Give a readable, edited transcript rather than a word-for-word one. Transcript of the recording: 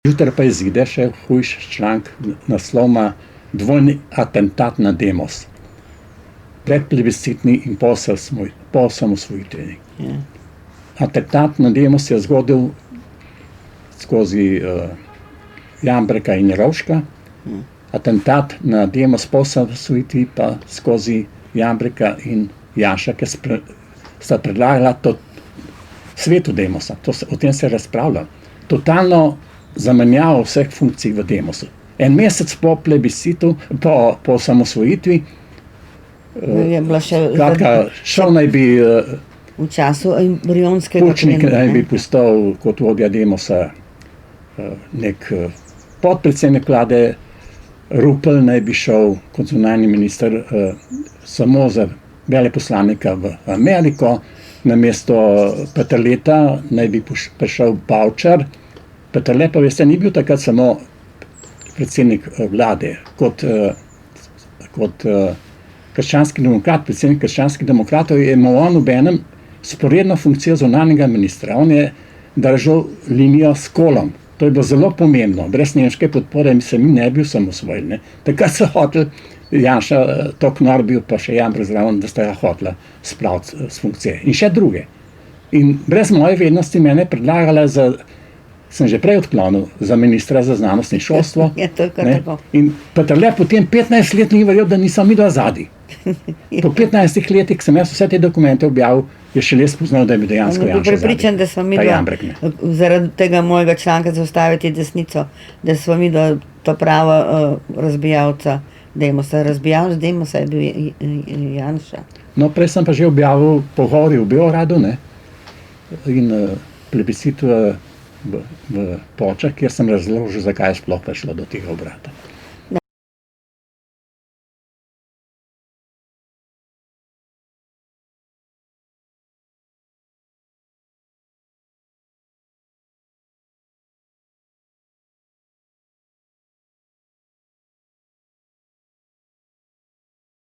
Jutri pa izide še hujš članek naslova Dvojni atentat na Demos. Predplebiscitni in poosamosvojitveni. Atentat na Demos se je zgodil skozi Jambreka in Jerovška, atentat na Demos po osamosvojitvi pa skozi Jambreka in Janša, ki sta predlagala svetu Demosa. O tem se razpravlja. Totalno zamenjavo vseh funkcij v Demosu. En mesec po plebiscitu, po osamosvojitvi, šel naj bi v času embrionskega Pučnik naj bi postal kot vodja Demosa nek podpredsednik vlade, Rupel naj bi šel kot zunanji minister samo za veleposlanika v Ameriko, namesto Peterleta naj bi prišel Bavčar. Peterle pa, veste, ni bil takrat samo predsednik vlade, kot krščanski demokrat, predsednik krščanskih demokratov, je imel on obenem sporedno funkcijo zunanjega ministra. On je držal linijo s Kolom. To je bilo zelo pomembno. Brez nemške podpore mi ne bi osamosvojili. Takrat so hoteli, Janša, tok nor bil, pa še Jambrek zraven, da sta ga hotela spraviti s funkcije. In še druge. In brez moje vednosti mene predlagala sem že prej odklonil za ministra za znanost in šolstvo. In Peterle potem 15 let ni verjel, da nisem videl zadaj. Po 15 letih sem jaz vse te dokumente objavil, je šele spoznal, da je bil dejansko Janša zadaj. Prepričan, da smo midva zaradi tega mojega članka Zaustaviti desnico, da smo midva to pravo razbijalca Demosa. Razbijalc Demosa je bil Janša. No, prej sem pa že objavil pogovor v Beogradu, in plebiscit v Počah, kjer sem razložil, zakaj je sploh prišlo do tega obrata.